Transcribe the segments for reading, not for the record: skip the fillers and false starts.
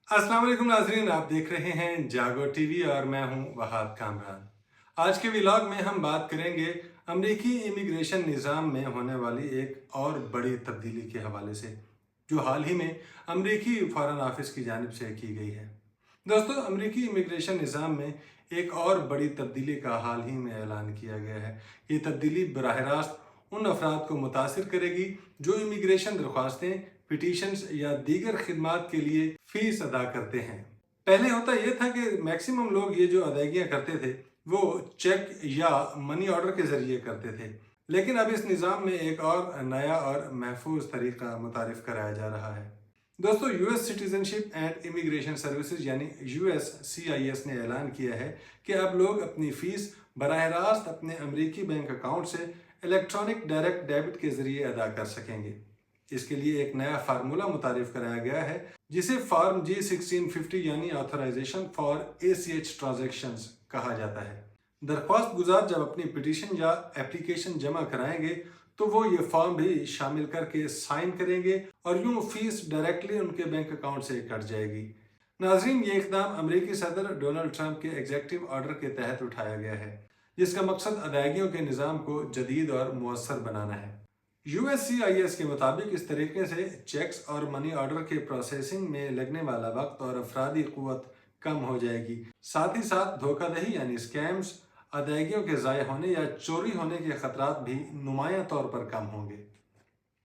अस्सलाम वालेकुम नाज़रीन, आप देख रहे हैं जागो टीवी और मैं हूं वहाब कामरान। आज के व्लॉग में हम बात करेंगे अमेरिकी इमिग्रेशन निज़ाम में होने वाली एक और बड़ी तब्दीली के हवाले से, जो हाल ही में अमेरिकी फॉरेन ऑफिस की जानिब से की गई है। दोस्तों, अमेरिकी इमिग्रेशन निज़ाम में एक और बड़ी तब्दीली का हाल ही में ऐलान किया गया है। ये तब्दीली बराह रास्त उन अफराद को मुतासिर करेगी जो इमिग्रेशन दरख्वास्तें, पिटीशंस या दीगर खिदमात के लिए फीस अदा करते हैं। पहले होता यह था कि मैक्सिमम लोग ये जो अदायगियाँ करते थे वो चेक या मनी ऑर्डर के ज़रिए करते थे, लेकिन अब इस निज़ाम में एक और नया और महफूज तरीका मुतारिफ कराया जा रहा है। दोस्तों, US citizenship and immigration services यानी USCIS ने ऐलान किया है कि अब लोग अपनी फ़ीस बराह रास्त अपने अमेरिकी बैंक अकाउंट से इलेक्ट्रॉनिक डायरेक्ट डेबिट के ज़रिए अदा कर सकेंगे। इसके लिए एक नया फार्मूला मुतारिफ कराया गया है जिसे फॉर्म G1650 यानी ऑथराइजेशन फॉर ACH ट्रांजैक्शंस कहा जाता है। दरख्वास्त गुजार जब अपनी पिटीशन या एप्लीकेशन जमा कराएंगे तो वो ये फॉर्म भी शामिल करके साइन करेंगे और यूं फीस डायरेक्टली उनके बैंक अकाउंट से कट जाएगी। नाजरीन, ये इकदाम अमेरिकी सदर डोनाल्ड ट्रंप के एग्जेक्टिव ऑर्डर के तहत उठाया गया है, जिसका मकसद अदायगियों के निज़ाम को जदीद और मुअस्सर बनाना है। USCIS के मुताबिक इस तरीके से चेक्स और मनी ऑर्डर के प्रोसेसिंग में लगने वाला वक्त और अफरादी क़ुव्वत कम हो जाएगी। साथ ही साथ धोखाधड़ी यानी स्कैम्स, अदायगियों के ज़ाय होने या चोरी होने के खतरात भी नुमायां तौर पर कम होंगे।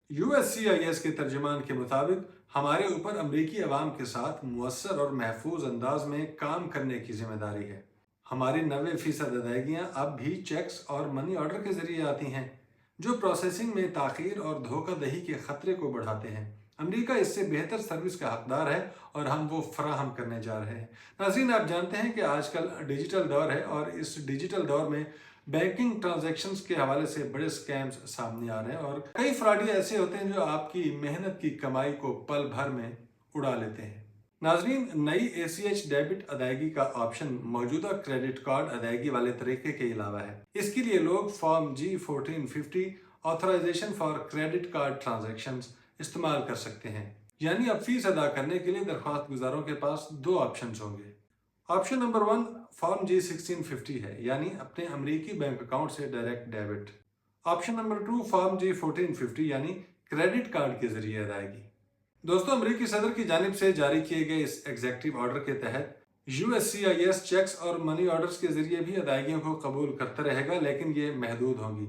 USCIS के तर्जुमान के मुताबिक हमारे ऊपर अमरीकी अवाम के साथ मुअस्सर और महफूज अंदाज में काम करने की जिम्मेदारी है। हमारी 90% अदायगियाँ अब भी चेक्स और मनी ऑर्डर के ज़रिए आती हैं, जो प्रोसेसिंग में ताख़ीर और धोखाधड़ी के ख़तरे को बढ़ाते हैं। अमेरिका इससे बेहतर सर्विस का हकदार है और हम वो फराहम करने जा रहे हैं। नाज़रीन, आप जानते हैं कि आजकल डिजिटल दौर है और इस डिजिटल दौर में बैंकिंग ट्रांजैक्शंस के हवाले से बड़े स्कैम्स सामने आ रहे हैं और कई फ्रॉडी ऐसे होते हैं जो आपकी मेहनत की कमाई को पल भर में उड़ा लेते हैं। नाजरीन, नई ACH डेबिट अदायगी का ऑप्शन मौजूदा क्रेडिट कार्ड अदायगी वाले तरीके के अलावा है। इसके लिए लोग form G1450 authorisation for credit card transactions इस्तेमाल कर सकते हैं। यानी अब फीस अदा करने के लिए दरख्वास्त गुजारों के पास दो ऑप्शंस होंगे। ऑप्शन नंबर 1 फॉर्म G1650 है, यानी अपने अमेरिकी बैंक अकाउंट से direct debit. Option number 2 form G1450 यानी क्रेडिट कार्ड के जरिए अदायगी। दोस्तों, अमेरिकी सदर की जानिब से जारी किए गए इस एग्जेक्टिव ऑर्डर के तहत USCIS चेक्स और मनी ऑर्डर्स के जरिए भी अदायगियों को कबूल करता रहेगा, लेकिन ये महदूद होंगी।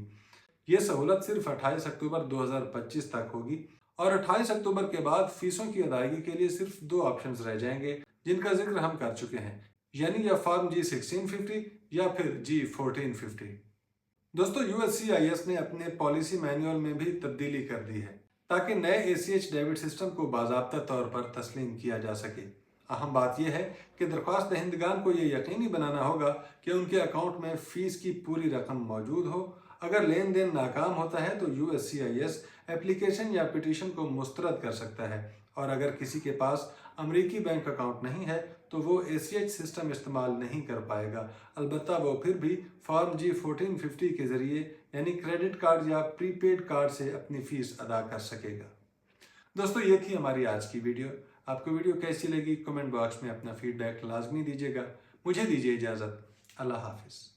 ये सहूलत सिर्फ 28 अक्टूबर 2025 तक होगी और 28 अक्टूबर के बाद फीसों की अदायगी के लिए सिर्फ दो ऑप्शंस रह जाएंगे, जिनका जिक्र हम कर चुके हैं, यानी या फॉर्म G1650 या फिर G1450। दोस्तों, USCIS ने अपने पॉलिसी मैनुअल में भी तब्दीली कर दी है ताकि नए ACH डेबिट सिस्टम को बाज़ाब्ता तौर पर तस्लीम किया जा सके। अहम बात यह है कि दरख्वास्त दहिंदगान को यह यकीनी बनाना होगा कि उनके अकाउंट में फ़ीस की पूरी रकम मौजूद हो। अगर लेन देन नाकाम होता है तो USCIS एप्लीकेशन या पिटीशन को मुस्तरद कर सकता है, और अगर किसी के पास अमेरिकी बैंक अकाउंट नहीं है तो वो ACH सिस्टम इस्तेमाल नहीं कर पाएगा। अलबत्ता वो फिर भी फॉर्म G1450 के ज़रिए यानी क्रेडिट कार्ड या प्रीपेड कार्ड से अपनी फ़ीस अदा कर सकेगा। दोस्तों, ये थी हमारी आज की वीडियो। आपको वीडियो कैसी लगी कमेंट बॉक्स में अपना फीडबैक लाजमी दीजिएगा। मुझे दीजिए इजाज़त। अल्लाह हाफिज़।